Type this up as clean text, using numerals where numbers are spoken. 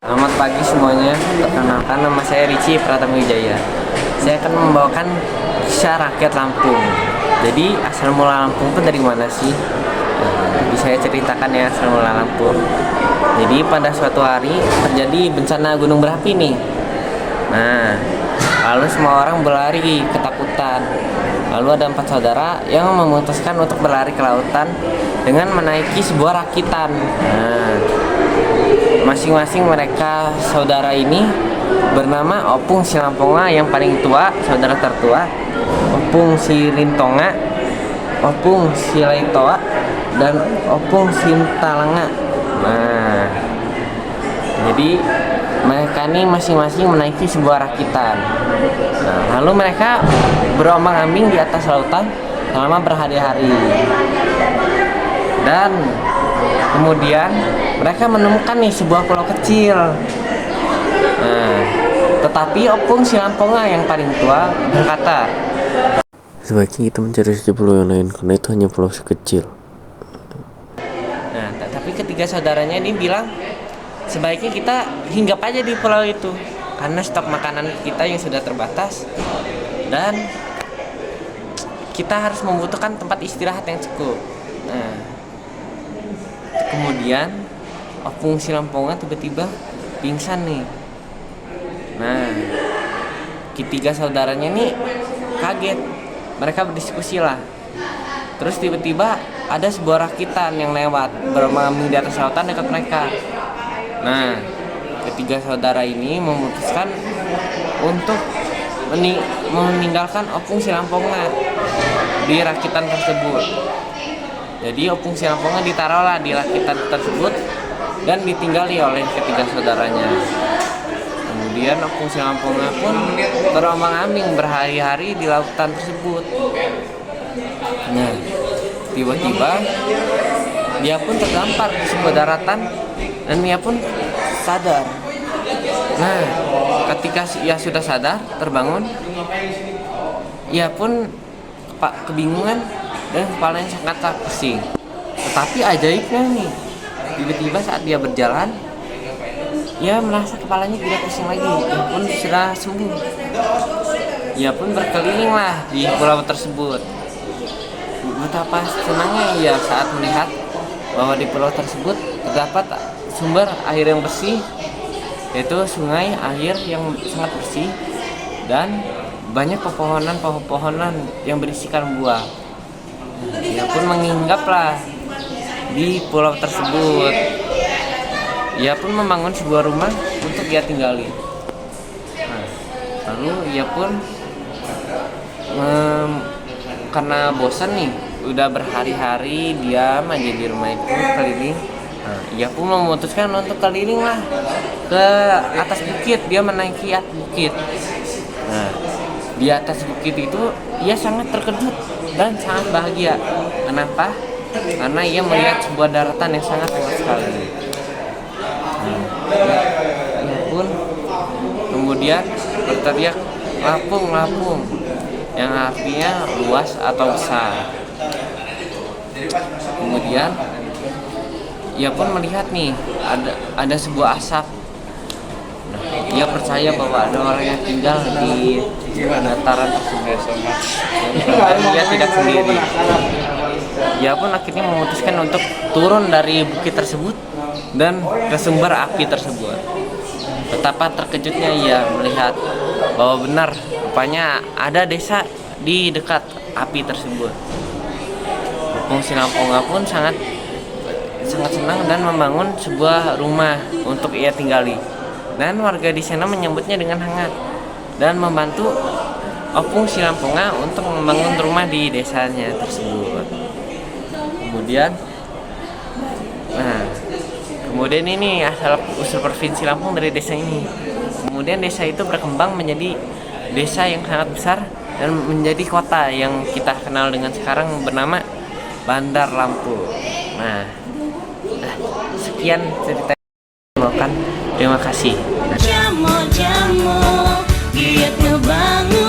Selamat pagi semuanya, perkenalkan nama saya Ricci Pratama Wijaya. Saya akan membawakan kisah rakyat Lampung. Jadi asal mula Lampung itu dari mana sih? Jadi saya ceritakan ya asal mula Lampung. Jadi pada suatu hari terjadi bencana gunung berapi nih. Nah, lalu semua orang berlari ketakutan. Lalu ada 4 saudara yang memutuskan untuk berlari ke lautan dengan menaiki sebuah rakitan. Nah, masing-masing mereka saudara ini bernama Opung Silamponga yang paling tua, saudara tertua, Opung Silintonga, Opung Silaitoa, dan Opung Sintalanga. Nah, jadi mereka ini masing-masing menaiki sebuah rakitan. Nah, lalu mereka berombang-ambing di atas lautan selama berhari-hari. Dan kemudian mereka menemukan nih sebuah pulau kecil. Nah, tetapi Opung Silamponga yang paling tua berkata, sebaiknya kita mencari saja pulau yang lain karena itu hanya pulau sekecil. nah, tapi ketiga saudaranya ini bilang, sebaiknya kita hinggap aja di pulau itu karena stok makanan kita yang sudah terbatas dan kita harus membutuhkan tempat istirahat yang cukup. Nah, kemudian Opung Silamponga tiba-tiba pingsan nih. Nah, ketiga saudaranya nih kaget. Mereka berdiskusi lah. Terus tiba-tiba ada sebuah rakitan yang lewat berombang-ambing di atas lautan dekat mereka. Nah, ketiga saudara ini memutuskan untuk meninggalkan Opung Silamponga di rakitan tersebut. Jadi Opung Silamponga ditaruhlah di rakitan tersebut dan ditinggali oleh ketiga saudaranya. Kemudian Opung Silamponga pun terombang-ambing berhari-hari di lautan tersebut. Nah, tiba-tiba dia pun terdampar di sebuah daratan dan dia pun sadar. Nah, ketika ia sudah sadar, terbangun, ia pun kebingungan dan kepalanya sangat pusing. Tetapi ajaibnya nih, tiba-tiba saat dia berjalan, ia merasa kepalanya tidak pusing lagi. Ia pun sudah sembuh. Ia pun berkelilinglah di pulau tersebut. Betapa senangnya ia saat melihat bahwa di pulau tersebut terdapat sumber air yang bersih, yaitu sungai air yang sangat bersih dan banyak pepohonan yang berisikan buah. Ia pun menginggaplah di pulau tersebut. Ia pun membangun sebuah rumah untuk ia tinggali. Nah, lalu ia pun karena bosan nih, udah berhari-hari diam aja di rumah itu keliling. Nah, ia pun memutuskan untuk keliling lah ke atas bukit. Dia menaiki atas bukit. Nah, di atas bukit itu ia sangat terkejut dan sangat bahagia. Kenapa? Karena ia melihat sebuah daratan yang sangat luas sekali. Ia pun kemudian berteriak, "Lapung, lapung," yang artinya luas atau besar. Kemudian ia pun melihat nih ada sebuah asap. Nah, ia percaya bahwa ada orang yang tinggal di dataran tersebut. Dan ia tidak sendiri. Ia pun akhirnya memutuskan untuk turun dari bukit tersebut dan ke sumber api tersebut. Betapa terkejutnya ia melihat bahwa benar rupanya ada desa di dekat api tersebut. Opung Silamponga pun sangat senang dan membangun sebuah rumah untuk ia tinggali. Dan warga di sana menyambutnya dengan hangat dan membantu Opung Silamponga untuk membangun rumah di desanya tersebut. Kemudian ini asal usul provinsi Lampung dari desa ini. Kemudian desa itu berkembang menjadi desa yang sangat besar dan menjadi kota yang kita kenal dengan sekarang bernama Bandar Lampung. Nah, sekian cerita yang saya bawakan. Terima kasih. Jamu-jamu, giat ngebangun